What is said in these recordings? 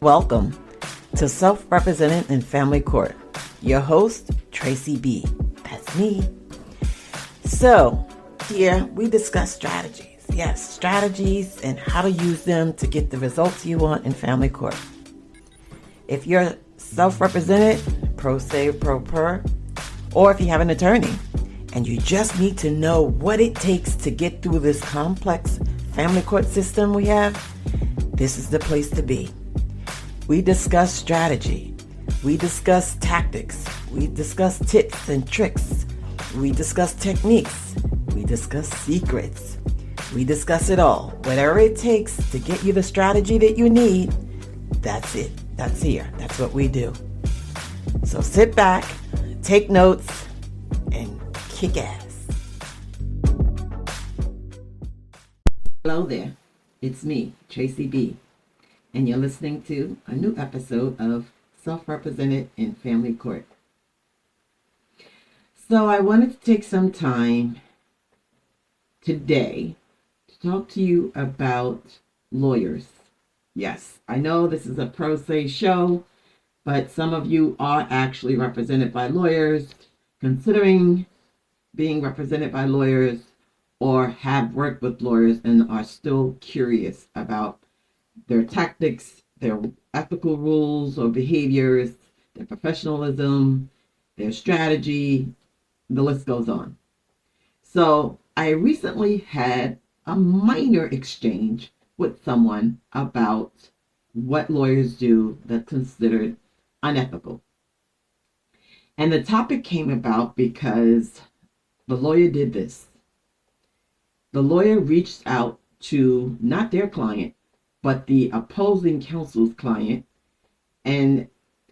Welcome to Self-Represented in Family Court. Your host, Tracey Bee. That's me. So, here we discuss strategies. Yes, strategies and how to use them to get the results you want in family court. If you're self-represented, pro se, pro per, or if you have an attorney and you just need to know what it takes to get through this complex family court system we have, this is the place to be. We discuss strategy. We discuss tactics. We discuss tips and tricks. We discuss techniques. We discuss secrets. We discuss it all. Whatever it takes to get you the strategy that you need, that's it. That's here. That's what we do. So sit back, take notes, and kick ass. Hello there. It's me, Tracey Bee, and you're listening to a new episode of Self-Represented in Family Court. So I wanted to take some time today to talk to you about lawyers. Yes, I know this is a pro se show, but some of you are actually represented by lawyers, considering being represented by lawyers, or have worked with lawyers and are still curious about their tactics, their ethical rules or behaviors, their professionalism, their strategy, the list goes on. So I recently had a minor exchange with someone about what lawyers do that's considered unethical. And the topic came about because the lawyer did this. The lawyer reached out to not their client, but the opposing counsel's client. And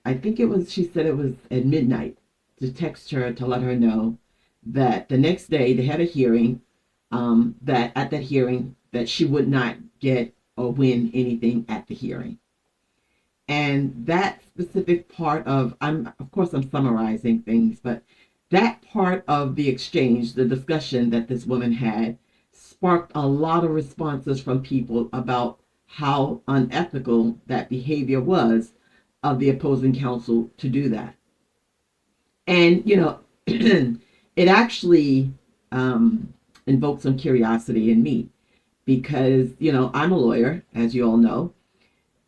I think she said it was at midnight, to text her to let her know that the next day they had a hearing, that at that hearing that she would not get or win anything at the hearing. And that specific part of I'm summarizing things, but that part of the exchange, the discussion that this woman had, sparked a lot of responses from people about how unethical that behavior was of the opposing counsel to do that. And, it actually invoked some curiosity in me because, I'm a lawyer, as you all know.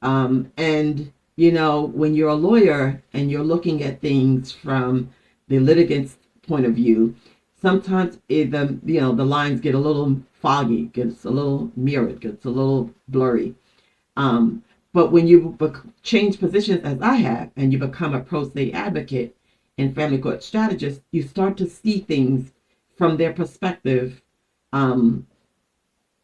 And, when you're a lawyer and you're looking at things from the litigant's point of view, sometimes the lines get a little foggy, gets a little mirrored, gets a little blurry. But when you change positions, as I have, and you become a pro se advocate and family court strategist, you start to see things from their perspective a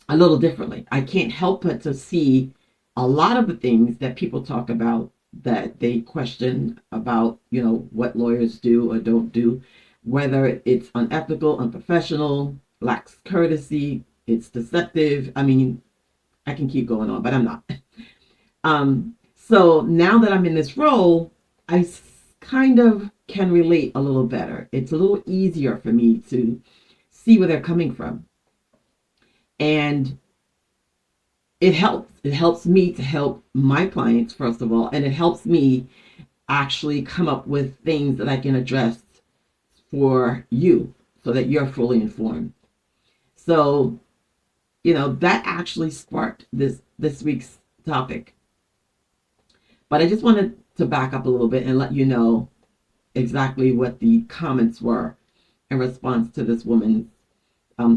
little differently. I can't help but to see a lot of the things that people talk about that they question about, what lawyers do or don't do, whether it's unethical, unprofessional, lacks courtesy, it's deceptive. I mean, I can keep going on, but I'm not. So now that I'm in this role, I kind of can relate a little better. It's a little easier for me to see where they're coming from. And it helps. It helps me to help my clients, first of all, and it helps me actually come up with things that I can address for you so that you're fully informed. So, that actually sparked this week's topic. But I just wanted to back up a little bit and let you know exactly what the comments were in response to this woman's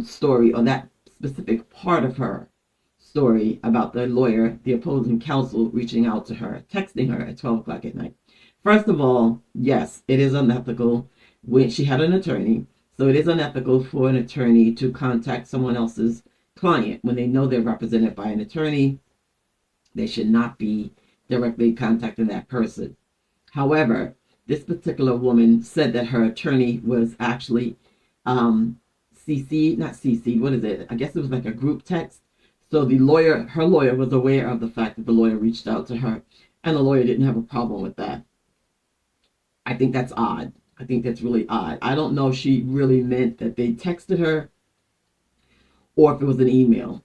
story, or that specific part of her story about the lawyer, the opposing counsel, reaching out to her, texting her at 12 o'clock at night. First of all, yes, it is unethical when she had an attorney. So it is unethical for an attorney to contact someone else's client when they know they're represented by an attorney. They should not be directly contacting that person. However, this particular woman said that her attorney was actually CC'd, not CC'd, what is it? I guess it was like a group text. So her lawyer was aware of the fact that the lawyer reached out to her, and the lawyer didn't have a problem with that. I think that's odd. I think that's really odd. I don't know if she really meant that they texted her or if it was an email.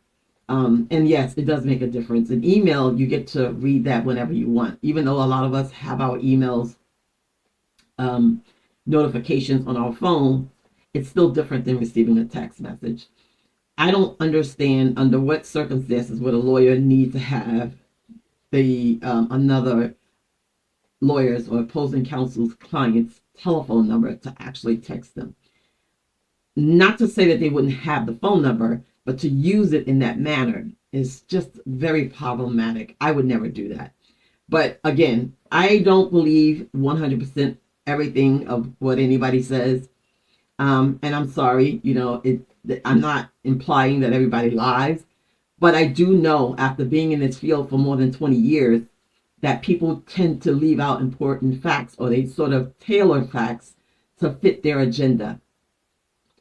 And yes, it does make a difference. An email, you get to read that whenever you want, even though a lot of us have our emails um, notifications on our phone. It's still different than receiving a text message. I don't understand under what circumstances would a lawyer need to have the another lawyer's or opposing counsel's client's telephone number to actually text them. Not to say that they wouldn't have the phone number, but to use it in that manner is just very problematic. I would never do that. But again, I don't believe 100% everything of what anybody says. And I'm sorry, I'm not implying that everybody lies, but I do know after being in this field for more than 20 years that people tend to leave out important facts, or they sort of tailor facts to fit their agenda,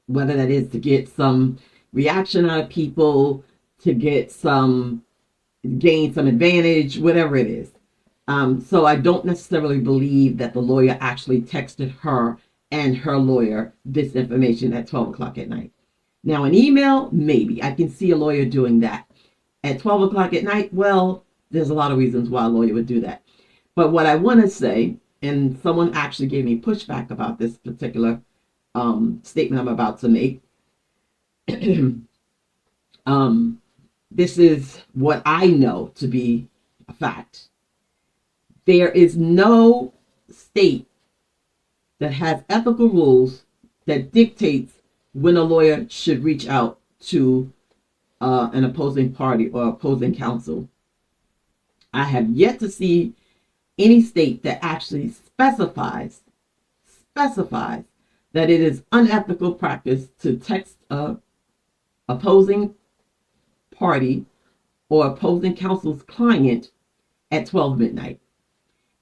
whether that is to get some reaction out of people, to gain some advantage, whatever it is. So I don't necessarily believe that the lawyer actually texted her and her lawyer this information at 12 o'clock at night. Now, an email, maybe. I can see a lawyer doing that. At 12 o'clock at night, well, there's a lot of reasons why a lawyer would do that. But what I want to say, and someone actually gave me pushback about this particular statement I'm about to make. This is what I know to be a fact. There is no state that has ethical rules that dictates when a lawyer should reach out to an opposing party or opposing counsel. I have yet to see any state that actually specifies that it is unethical practice to text a opposing party or opposing counsel's client at 12 midnight.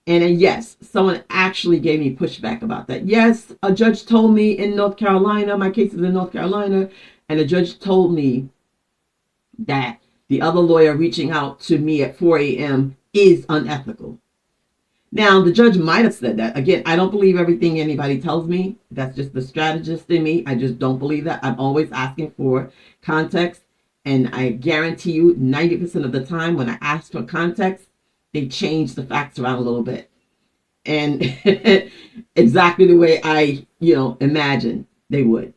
And yes, someone actually gave me pushback about that. Yes, a judge told me in North Carolina, my case is in North Carolina, and a judge told me that the other lawyer reaching out to me at 4 a.m. is unethical. Now, the judge might have said that. Again, I don't believe everything anybody tells me. That's just the strategist in me. I just don't believe that. I'm always asking for context. And I guarantee you 90% of the time when I ask for context, they change the facts around a little bit. And exactly the way I, imagine they would.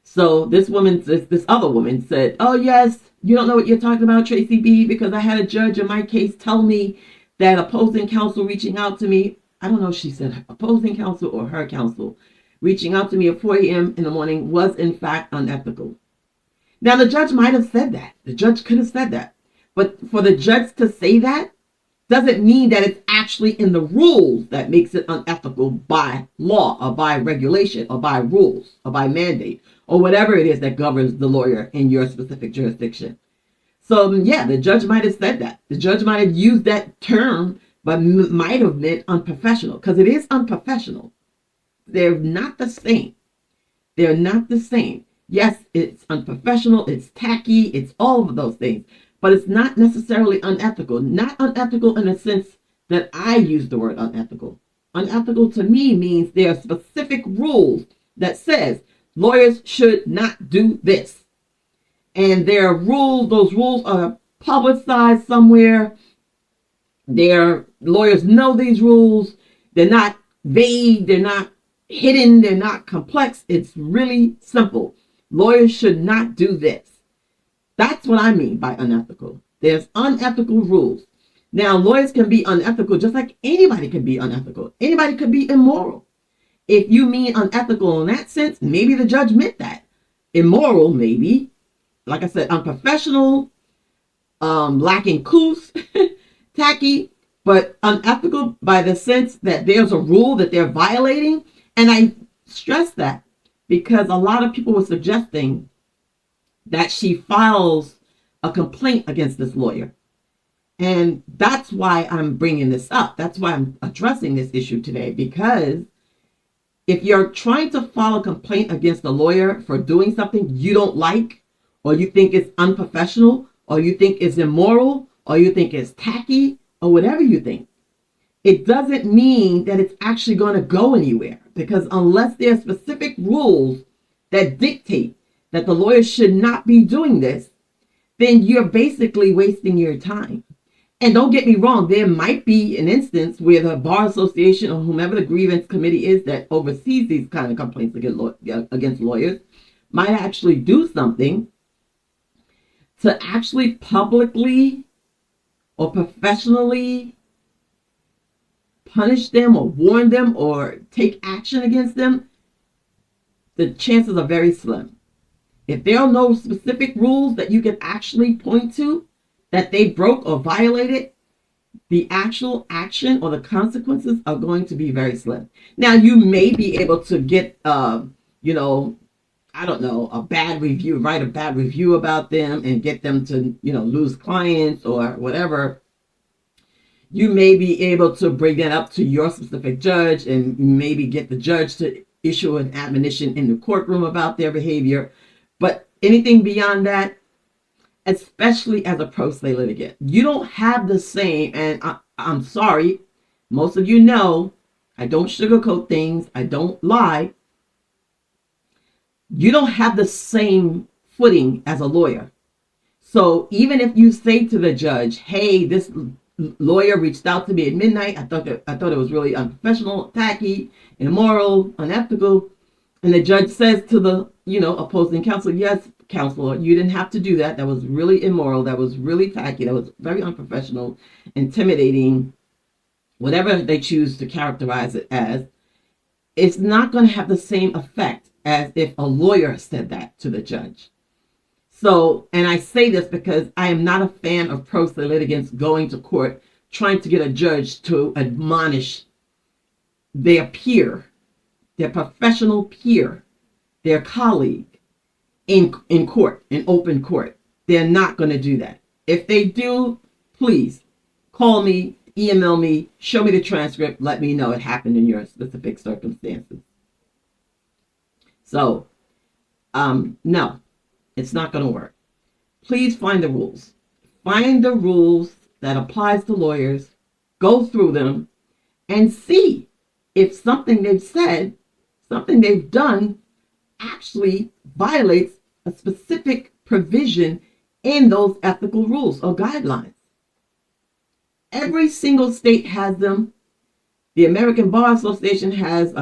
So this other woman said, oh, yes, you don't know what you're talking about, Tracey Bee, because I had a judge in my case tell me that opposing counsel reaching out to me, I don't know if she said opposing counsel or her counsel, reaching out to me at 4 a.m. in the morning was in fact unethical. Now, the judge might have said that. The judge could have said that. But for the judge to say that doesn't mean that it's actually in the rules that makes it unethical by law or by regulation or by rules or by mandate or whatever it is that governs the lawyer in your specific jurisdiction. So, yeah, the judge might have said that. The judge might have used that term, but might have meant unprofessional, because it is unprofessional. They're not the same. They're not the same. Yes, it's unprofessional, it's tacky, it's all of those things, but it's not necessarily unethical. Not unethical in the sense that I use the word unethical. Unethical to me means there are specific rules that says lawyers should not do this. And there are rules, those rules are publicized somewhere. Their lawyers know these rules. They're not vague, they're not hidden, they're not complex. It's really simple. Lawyers should not do this. That's what I mean by unethical. There's unethical rules. Now, lawyers can be unethical just like anybody can be unethical. Anybody could be immoral. If you mean unethical in that sense, maybe the judge meant that. Immoral, maybe. Like I said, unprofessional, lacking couth, tacky, but unethical by the sense that there's a rule that they're violating. And I stress that because a lot of people were suggesting that she files a complaint against this lawyer. And that's why I'm bringing this up. That's why I'm addressing this issue today, because if you're trying to file a complaint against a lawyer for doing something you don't like, or you think it's unprofessional, or you think it's immoral, or you think it's tacky, or whatever you think, it doesn't mean that it's actually going to go anywhere. Because unless there are specific rules that dictate that the lawyer should not be doing this, then you're basically wasting your time. And don't get me wrong, there might be an instance where the Bar Association or whomever the grievance committee is that oversees these kind of complaints against lawyers might actually do something to actually publicly or professionally punish them or warn them or take action against them. The chances are very slim. If there are no specific rules that you can actually point to that they broke or violated, the actual action or the consequences are going to be very slim. Now, you may be able to get, I don't know, write a bad review about them and get them to, lose clients or whatever. You may be able to bring that up to your specific judge and maybe get the judge to issue an admonition in the courtroom about their behavior. But anything beyond that, especially as a pro se litigant, you don't have the same, and I'm sorry, most of you know, I don't sugarcoat things, I don't lie. You don't have the same footing as a lawyer. So even if you say to the judge, hey, this lawyer reached out to me at midnight, I thought it was really unprofessional, tacky, immoral, unethical, and the judge says to the opposing counsel, yes, counselor, you didn't have to do that. That was really immoral. That was really tacky. That was very unprofessional, intimidating, whatever they choose to characterize it as. It's not going to have the same effect as if a lawyer said that to the judge. So, and I say this because I am not a fan of pro se litigants going to court trying to get a judge to admonish their peer, their professional peer, their colleague in court, in open court. They're not going to do that. If they do, please call me, email me, show me the transcript, let me know it happened in your specific circumstances. So, no, it's not going to work. Please find the rules. Find the rules that applies to lawyers, go through them, and see if something they've said, something they've done actually violates a specific provision in those ethical rules or guidelines. Every single state has them. The American Bar Association has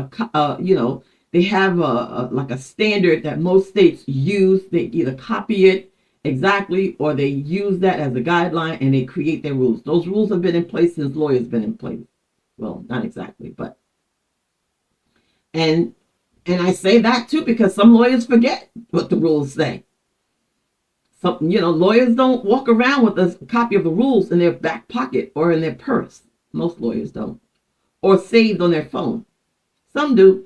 they have like a standard that most states use. They either copy it exactly or they use that as a guideline and they create their rules. Those rules have been in place since lawyers been in place. Well, not exactly, but and I say that too because some lawyers forget what the rules say. Some, lawyers don't walk around with a copy of the rules in their back pocket or in their purse. Most lawyers don't. Or saved on their phone. Some do.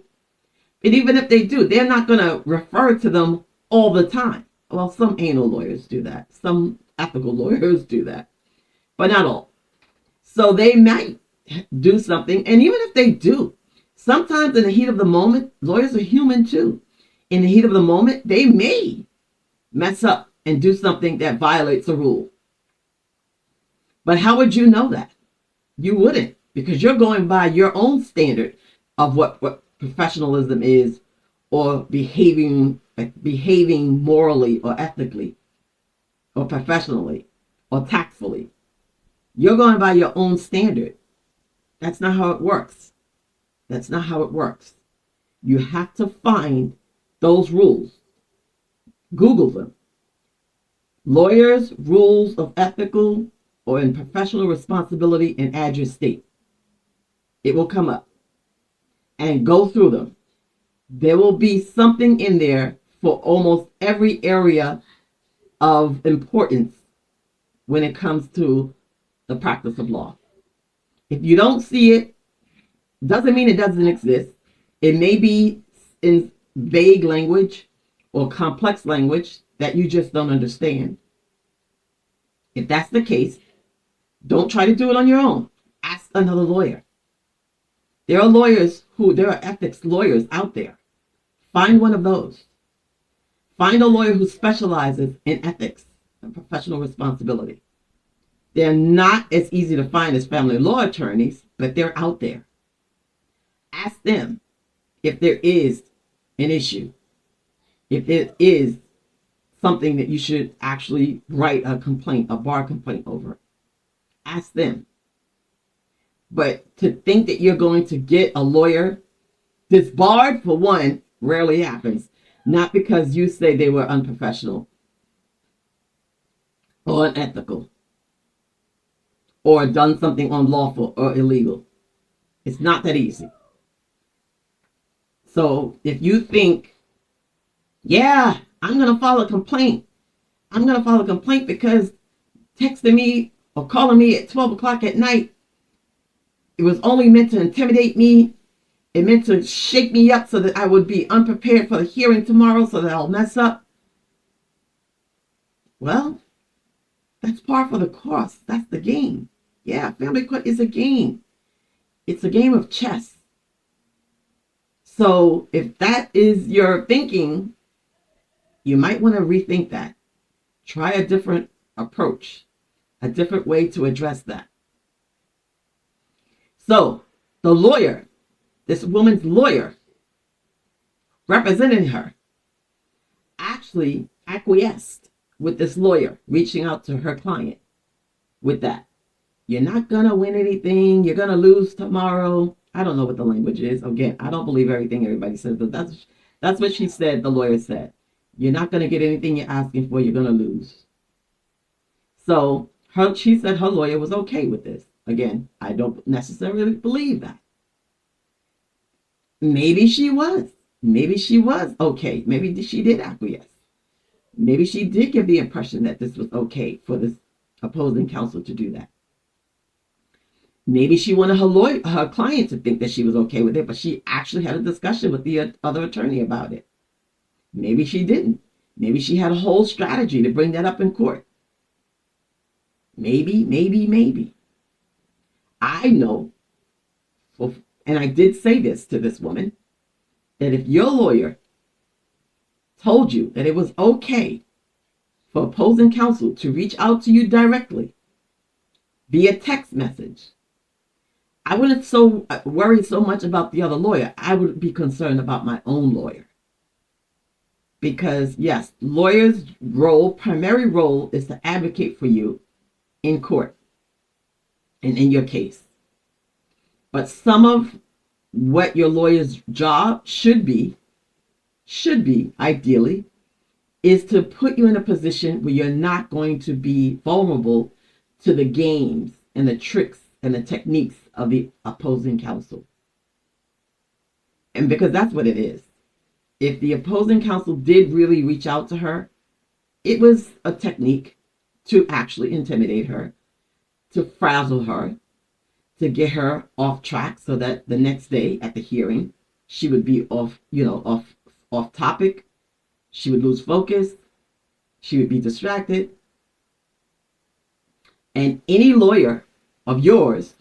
And even if they do, they're not going to refer to them all the time. Well, some anal lawyers do that. Some ethical lawyers do that. But not all. So they might do something. And even if they do, sometimes in the heat of the moment, lawyers are human too. In the heat of the moment, they may mess up and do something that violates a rule. But how would you know that? You wouldn't, because you're going by your own standard of what professionalism is, or behaving morally or ethically or professionally or tactfully. You're going by your own standard. That's not how it works. That's not how it works. You have to find those rules. Google them. Lawyers' rules of ethical or in professional responsibility, and add your state. It will come up. And go through them. There will be something in there for almost every area of importance when it comes to the practice of law. If you don't see it, doesn't mean it doesn't exist. It may be in vague language or complex language that you just don't understand. If that's the case, don't try to do it on your own. Ask another lawyer. There are ethics lawyers out there. Find one of those. Find a lawyer who specializes in ethics and professional responsibility. They're not as easy to find as family law attorneys, but they're out there. Ask them if there is an issue, if there is something that you should actually write a complaint, a bar complaint over. Ask them. But to think that you're going to get a lawyer disbarred, for one, rarely happens. Not because you say they were unprofessional or unethical or done something unlawful or illegal. It's not that easy. So if you think, yeah, I'm going to file a complaint. I'm going to file a complaint because texting me or calling me at 12 o'clock at night, it was only meant to intimidate me. It meant to shake me up so that I would be unprepared for the hearing tomorrow so that I'll mess up. Well, that's par for the course. That's the game. Yeah, family court is a game. It's a game of chess. So if that is your thinking, you might want to rethink that. Try a different approach, a different way to address that. So the lawyer, this woman's lawyer, representing her, actually acquiesced with this lawyer reaching out to her client with that. You're not going to win anything. You're going to lose tomorrow. I don't know what the language is. Again, I don't believe everything everybody says, but that's what she said, the lawyer said. You're not going to get anything you're asking for. You're going to lose. So she said her lawyer was okay with this. Again, I don't necessarily believe that. Maybe she was. Maybe she was okay. Maybe she did acquiesce. Maybe she did give the impression that this was okay for this opposing counsel to do that. Maybe she wanted her client to think that she was okay with it, but she actually had a discussion with the other attorney about it. Maybe she didn't. Maybe she had a whole strategy to bring that up in court. Maybe. I know, and I did say this to this woman, that if your lawyer told you that it was okay for opposing counsel to reach out to you directly via text message, I wouldn't worry so much about the other lawyer. I would be concerned about my own lawyer. Because yes, lawyers' primary role is to advocate for you in court and in your case. But some of what your lawyer's job should be ideally, is to put you in a position where you're not going to be vulnerable to the games and the tricks and the techniques of the opposing counsel. And because that's what it is. If the opposing counsel did really reach out to her, it was a technique to actually intimidate her, to frazzle her, to get her off track so that the next day at the hearing, she would be off topic. She would lose focus. She would be distracted. And any lawyer of yours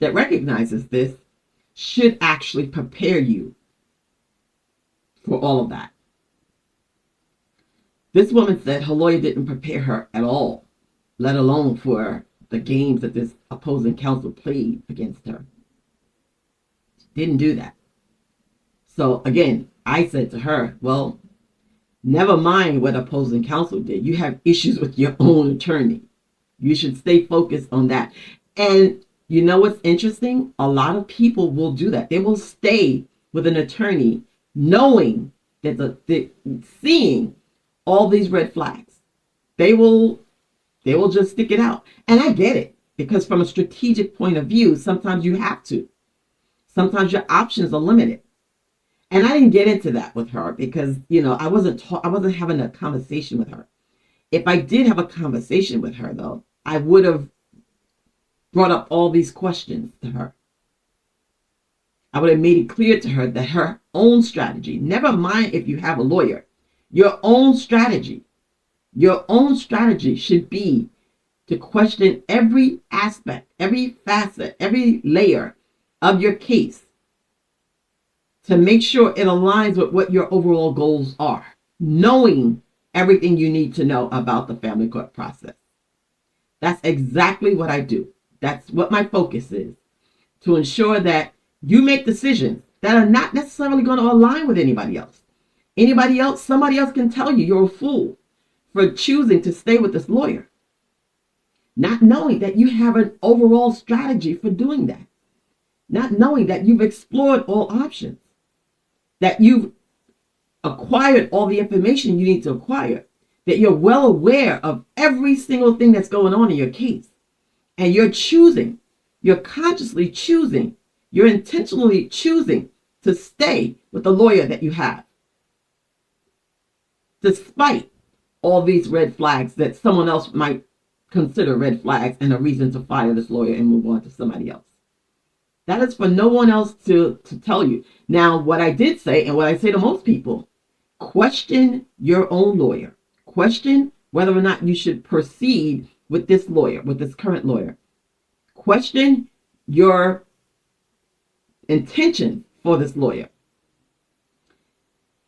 that recognizes this should actually prepare you for all of that. This woman said her lawyer didn't prepare her at all, let alone for the games that this opposing counsel played against her. She didn't do that. So again, I said to her, well, never mind what opposing counsel did. You have issues with your own attorney. You should stay focused on that. And you know what's interesting? A lot of people will do that. They will stay with an attorney knowing that seeing all these red flags. They will just stick it out. And I get it, because from a strategic point of view, sometimes you have to. Sometimes your options are limited. And I didn't get into that with her because, I wasn't having a conversation with her. If I did have a conversation with her, though, I would have brought up all these questions to her. I would have made it clear to her that her own strategy, never mind if you have a lawyer, your own strategy should be to question every aspect, every facet, every layer of your case to make sure it aligns with what your overall goals are, knowing everything you need to know about the family court process. That's exactly what I do. That's what my focus is, to ensure that you make decisions that are not necessarily going to align with anybody else. Somebody else can tell you you're a fool. for choosing to stay with this lawyer, not knowing that you have an overall strategy for doing that, not knowing that you've explored all options, that you've acquired all the information you need to acquire, that you're well aware of every single thing that's going on in your case, and you're consciously choosing, you're intentionally choosing to stay with the lawyer that you have, despite all these red flags that someone else might consider red flags and a reason to fire this lawyer and move on to somebody else. That is for no one else to tell you. Now, what I did say, and what I say to most people, question your own lawyer. Question whether or not you should proceed with this lawyer, with this current lawyer. Question your intention for this lawyer.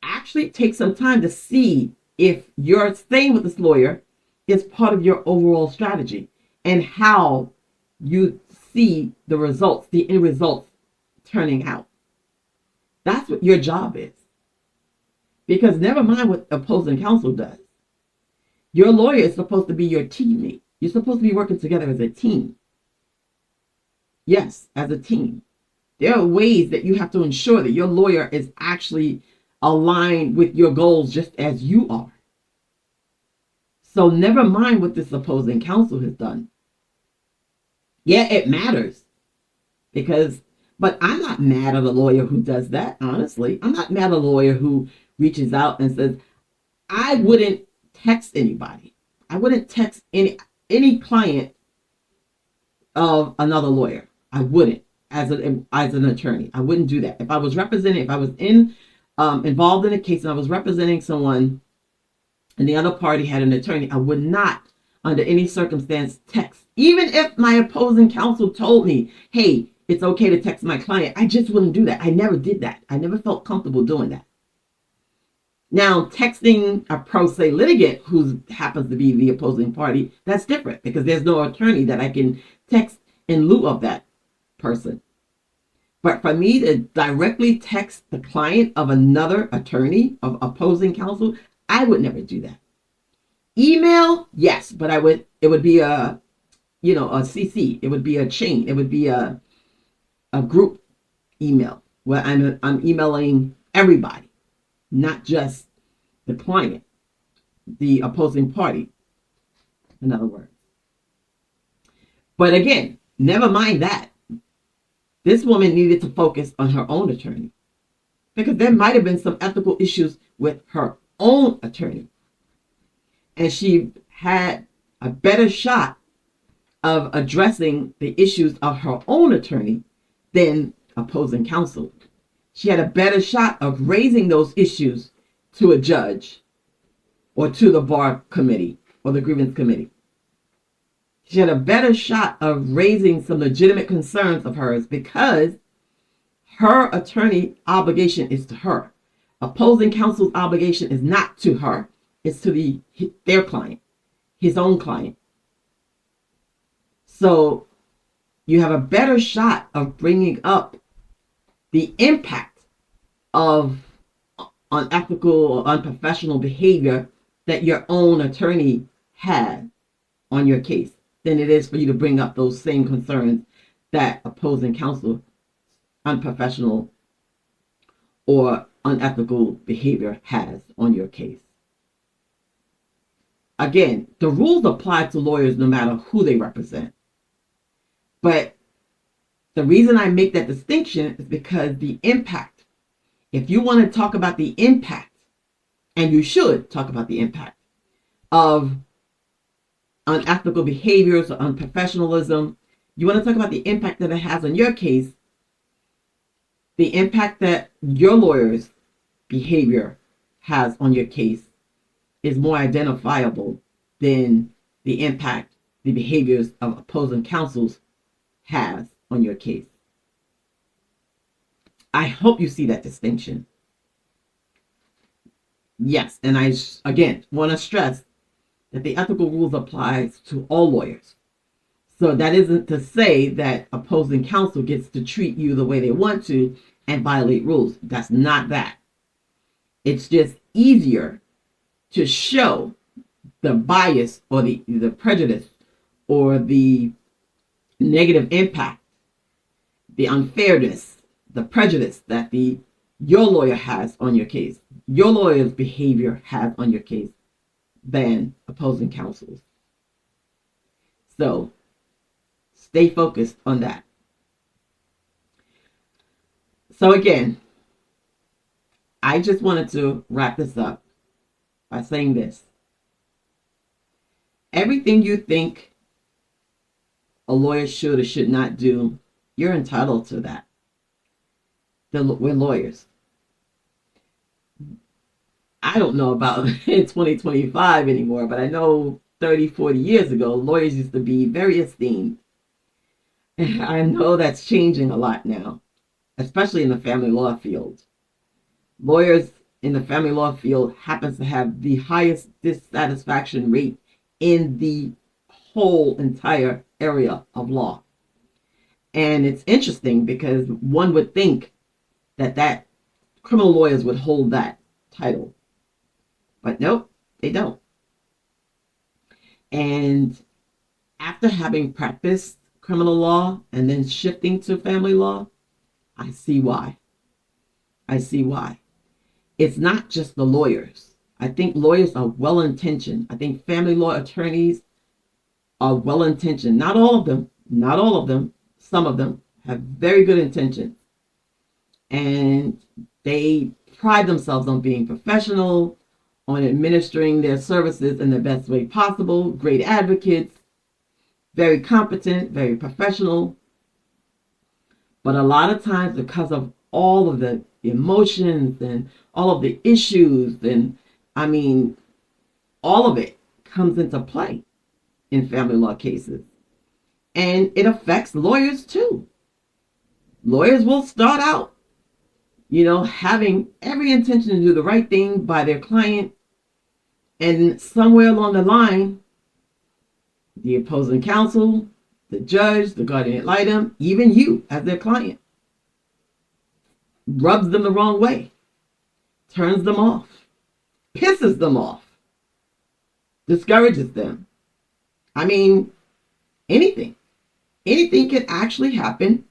Actually take some time to see if you're staying with this lawyer is part of your overall strategy and how you see the results, the end results turning out. That's what your job is. Because never mind what opposing counsel does. Your lawyer is supposed to be your teammate. You're supposed to be working together as a team. Yes, as a team. There are ways that you have to ensure that your lawyer is actually aligned with your goals just as you are. So never mind what this opposing counsel has done. Yeah, it matters. But I'm not mad at a lawyer who does that, honestly. I'm not mad at a lawyer who reaches out and says, I wouldn't text anybody. I wouldn't text any client of another lawyer. I wouldn't, as an attorney. I wouldn't do that. If I was involved in a case and I was representing someone and the other party had an attorney, I would not, under any circumstance, text. Even if my opposing counsel told me, hey, it's okay to text my client, I just wouldn't do that. I never did that. I never felt comfortable doing that. Now, texting a pro se litigant who happens to be the opposing party, that's different because there's no attorney that I can text in lieu of that person. But for me to directly text the client of another attorney, of opposing counsel, I would never do that. Email, yes, but it would be a CC. It would be a chain. It would be a group email where I'm emailing everybody, not just the client, the opposing party, in other words. But again, never mind that. This woman needed to focus on her own attorney because there might have been some ethical issues with her own attorney. And she had a better shot of addressing the issues of her own attorney than opposing counsel. She had a better shot of raising those issues to a judge or to the bar committee or the grievance committee. She had a better shot of raising some legitimate concerns of hers because her attorney obligation is to her. Opposing counsel's obligation is not to her. It's to their client, his own client. So you have a better shot of bringing up the impact of unethical or unprofessional behavior that your own attorney had on your case than it is for you to bring up those same concerns that opposing counsel unprofessional or unethical behavior has on your case. Again, the rules apply to lawyers no matter who they represent. But the reason I make that distinction is because the impact, if you want to talk about the impact, and you should talk about the impact of unethical behaviors or unprofessionalism, you want to talk about the impact that it has on your case, the impact that your lawyer's behavior has on your case is more identifiable than the impact the behaviors of opposing counsels has on your case. I hope you see that distinction. Yes, and I, again, want to stress that the ethical rules applies to all lawyers. So that isn't to say that opposing counsel gets to treat you the way they want to and violate rules. That's not that. It's just easier to show the bias or the prejudice or the negative impact, the unfairness, the prejudice that your lawyer has on your case, your lawyer's behavior has on your case than opposing counsel's. So stay focused on that. So again, I just wanted to wrap this up by saying this. Everything you think a lawyer should or should not do, you're entitled to that. We're lawyers. I don't know about in 2025 anymore, but I know 30, 40 years ago, lawyers used to be very esteemed. I know that's changing a lot now, especially in the family law field. Lawyers in the family law field happens to have the highest dissatisfaction rate in the whole entire area of law. And it's interesting because one would think that criminal lawyers would hold that title. But nope, they don't. And after having practiced criminal law and then shifting to family law, I see why. I see why. It's not just the lawyers. I think lawyers are well-intentioned. I think family law attorneys are well-intentioned. Not all of them. Not all of them. Some of them have very good intentions. And they pride themselves on being professional, on administering their services in the best way possible, great advocates, very competent, very professional. But a lot of times, because of all of the emotions and all of the issues, and all of it comes into play in family law cases. And it affects lawyers too. Lawyers will start out, having every intention to do the right thing by their client. And somewhere along the line, the opposing counsel, the judge, the guardian ad litem, even you as their client, rubs them the wrong way, turns them off, pisses them off, discourages them. Anything can actually happen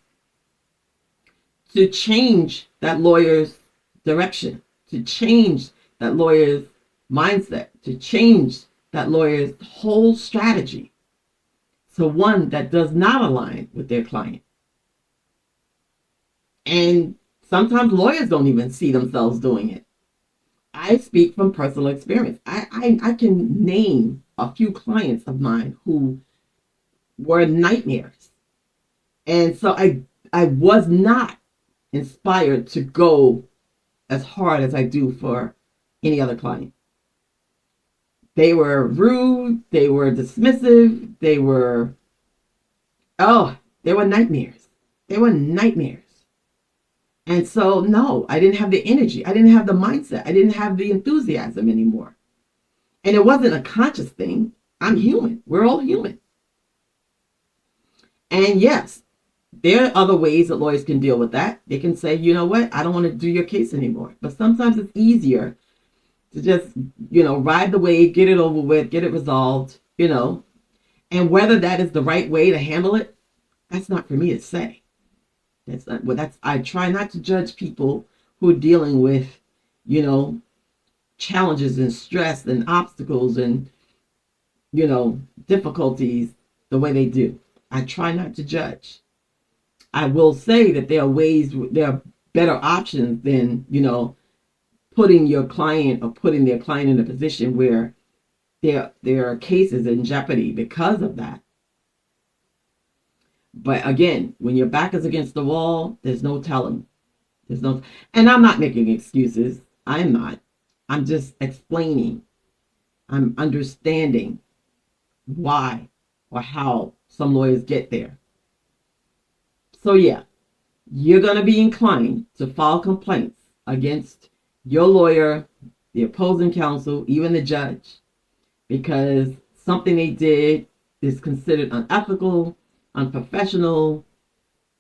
to change that lawyer's direction, to change that lawyer's mindset, to change that lawyer's whole strategy to one that does not align with their client. And sometimes lawyers don't even see themselves doing it. I speak from personal experience. I can name a few clients of mine who were nightmares. And so I was not inspired to go as hard as I do for any other client. They were rude, they were dismissive, they were nightmares. They were nightmares. And so, no, I didn't have the energy. I didn't have the mindset. I didn't have the enthusiasm anymore. And it wasn't a conscious thing. I'm human. We're all human. And yes, there are other ways that lawyers can deal with that. They can say, you know what, I don't want to do your case anymore. But sometimes it's easier to just, ride the wave, get it over with, get it resolved, And whether that is the right way to handle it, that's not for me to say. I try not to judge people who are dealing with, challenges and stress and obstacles and, difficulties the way they do. I try not to judge. I will say that there are better options than, putting your client or putting their client in a position where there are cases in jeopardy because of that. But again, when your back is against the wall, there's no telling. And I'm not making excuses. I'm not. I'm just explaining. I'm understanding why or how some lawyers get there. So yeah, you're going to be inclined to file complaints against your lawyer, the opposing counsel, even the judge, because something they did is considered unethical, unprofessional,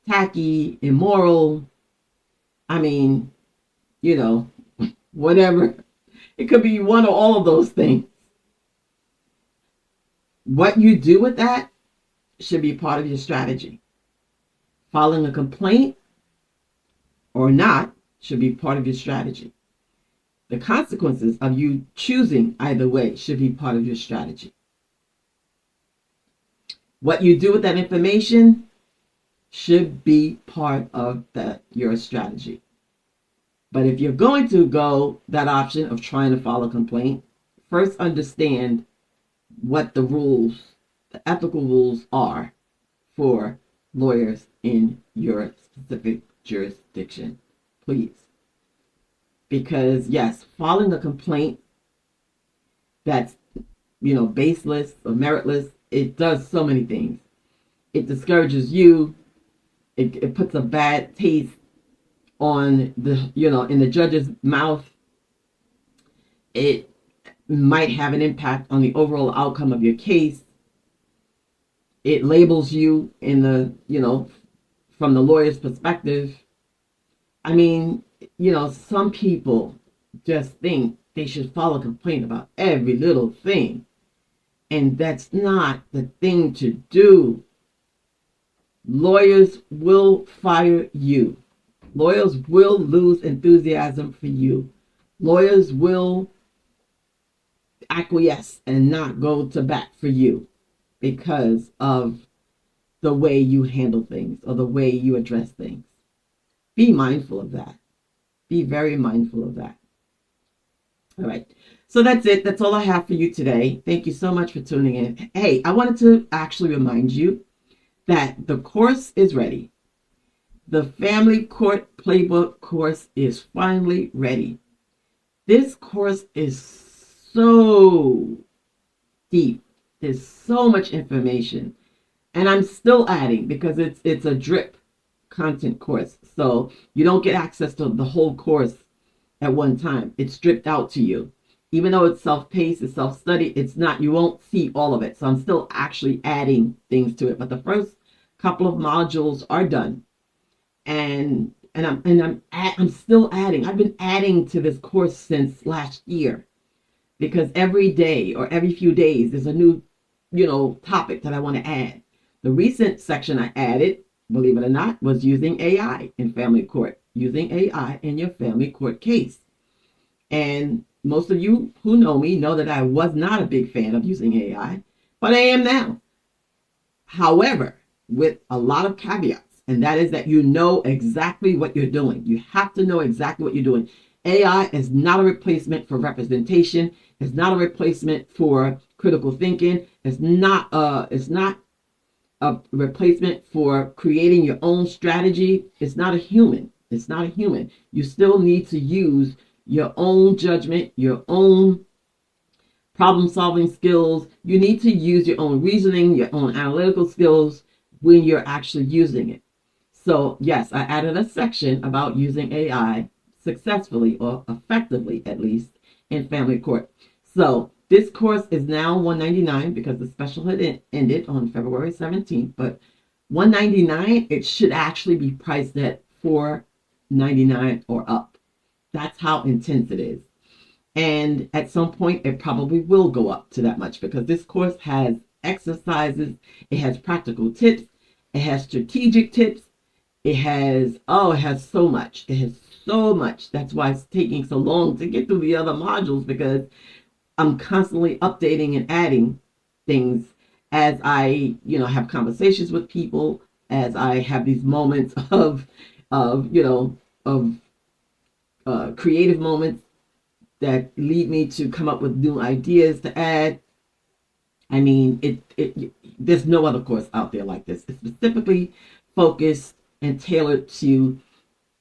tacky, immoral. Whatever. It could be one or all of those things. What you do with that should be part of your strategy. Filing a complaint or not should be part of your strategy. The consequences of you choosing either way should be part of your strategy. What you do with that information should be part of your strategy. But if you're going to go that option of trying to file a complaint, first understand what the rules, the ethical rules are for lawyers in your specific jurisdiction, please. Because yes, filing a complaint that's, baseless or meritless, it does so many things. It discourages you. It puts a bad taste on in the judge's mouth. It might have an impact on the overall outcome of your case. It labels you in from the lawyer's perspective. I mean, some people just think they should file a complaint about every little thing. And that's not the thing to do. Lawyers will fire you. Lawyers will lose enthusiasm for you. Lawyers will acquiesce and not go to bat for you because of the way you handle things or the way you address things. Be mindful of that. Be very mindful of that. All right. So that's it. That's all I have for you today. Thank you so much for tuning in. Hey, I wanted to actually remind you that the course is ready. The Family Court Playbook course is finally ready. This course is so deep. There's so much information. And I'm still adding because it's a drip content course. So you don't get access to the whole course at one time. It's stripped out to you. Even though it's self-paced, it's self-study, you won't see all of it. So I'm still actually adding things to it. But the first couple of modules are done. And I'm still adding. I've been adding to this course since last year because every day or every few days there's a new, topic that I want to add. The recent section I added, believe it or not, was using AI in family court, using AI in your family court case. And most of you who know me know that I was not a big fan of using AI, but I am now. However, with a lot of caveats, and that is that you know exactly what you're doing. You have to know exactly what you're doing. AI is not a replacement for representation. It's not a replacement for critical thinking. It's not a replacement for creating your own strategy. It's not a human. It's not a human. You still need to use your own judgment, your own problem-solving skills. You need to use your own reasoning, your own analytical skills when you're actually using it. So yes, I added a section about using AI successfully or effectively, at least, in family court. So this course is now $199 because the special had ended on February 17th, but $199, it should actually be priced at $499 or up. That's how intense it is. And at some point, it probably will go up to that much because this course has exercises, it has practical tips, it has strategic tips, it has so much. It has so much. That's why it's taking so long to get through the other modules because I'm constantly updating and adding things as I, have conversations with people, as I have these moments of creative moments that lead me to come up with new ideas to add. I mean, there's no other course out there like this. It's specifically focused and tailored to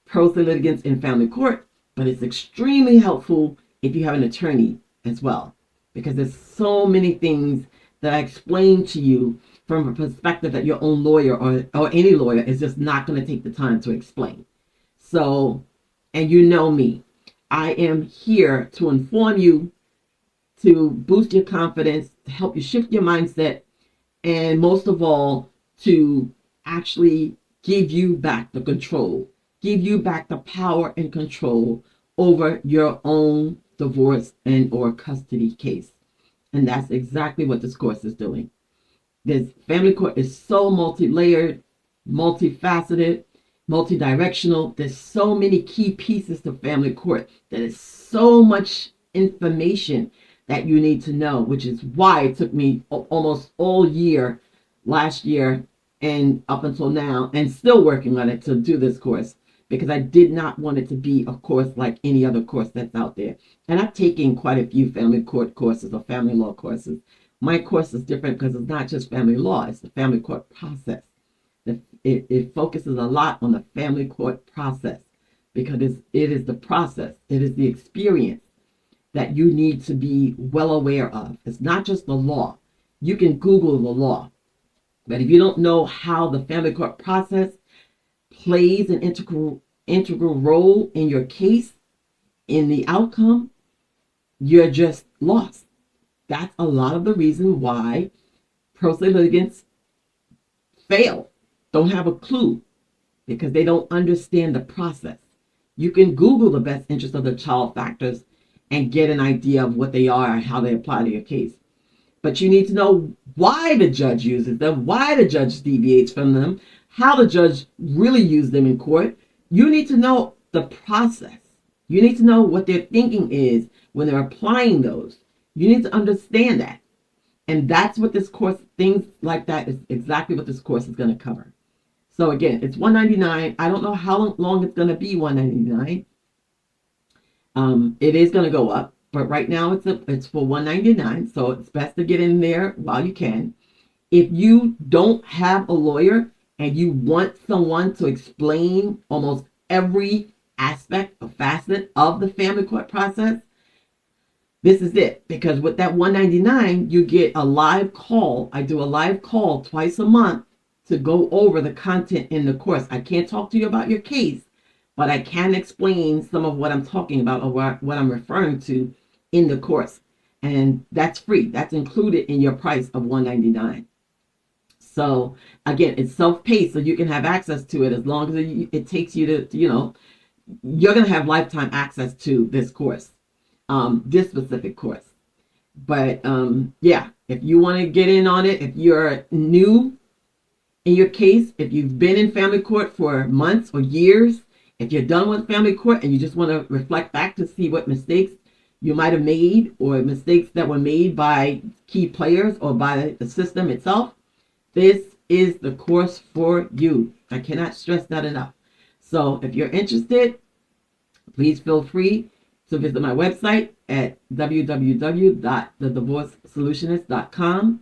pro se litigants in family court, but it's extremely helpful if you have an attorney as well, because there's so many things that I explain to you from a perspective that your own lawyer or any lawyer is just not going to take the time to explain. So, and you know me, I am here to inform you, to boost your confidence, to help you shift your mindset, and most of all, to actually give you back the control, give you back the power and control over your own divorce and or custody case. And that's exactly what this course is doing. This family court is so multi-layered, multifaceted, multi-directional. There's so many key pieces to family court. There is so much information that you need to know, which is why it took me almost all year, last year, and up until now, and still working on it to do this course, because I did not want it to be a course like any other course that's out there. And I've taken quite a few family court courses or family law courses. My course is different because it's not just family law, it's the family court process. It focuses a lot on the family court process, because it is the process, it is the experience that you need to be well aware of. It's not just the law. You can Google the law, but if you don't know how the family court process plays an integral role in your case, in the outcome, you're just lost. That's a lot of the reason why pro se litigants fail, don't have a clue, because they don't understand the process. You can Google the best interest of the child factors and get an idea of what they are and how they apply to your case. But you need to know why the judge uses them, why the judge deviates from them, how the judge really used them in court. You need to know the process. You need to know what their thinking is when they're applying those. You need to understand that. And that's what this course, things like that, is exactly what this course is going to cover. So again, it's $199. I don't know how long it's going to be $199. It is going to go up, but right now it's for $199. So it's best to get in there while you can. If you don't have a lawyer and you want someone to explain almost every aspect or facet of the family court process, this is it. Because with that $199, you get a live call. I do a live call twice a month to go over the content in the course. I can't talk to you about your case, but I can explain some of what I'm talking about or what I'm referring to in the course. And that's free. That's included in your price of $199. So again, it's self-paced, so you can have access to it as long as it takes you to, you're going to have lifetime access to this course, this specific course. But yeah, if you want to get in on it, if you're new in your case, if you've been in family court for months or years, if you're done with family court and you just want to reflect back to see what mistakes you might have made or mistakes that were made by key players or by the system itself, this is the course for you. I cannot stress that enough. So if you're interested, please feel free to visit my website at www.thedivorcesolutionist.com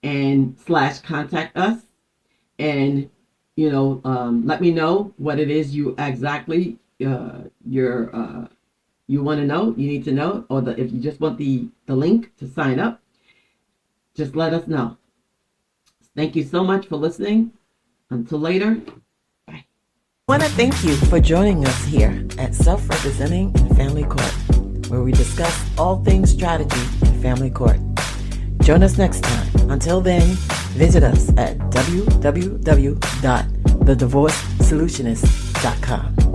and /contact us. And, let me know what it is you exactly you want to know, you need to know, or if you just want the link to sign up, just let us know. Thank you so much for listening. Until later, bye. I want to thank you for joining us here at Self-Representing in Family Court, where we discuss all things strategy in family court. Join us next time. Until then, visit us at www.thedivorcesolutionist.com.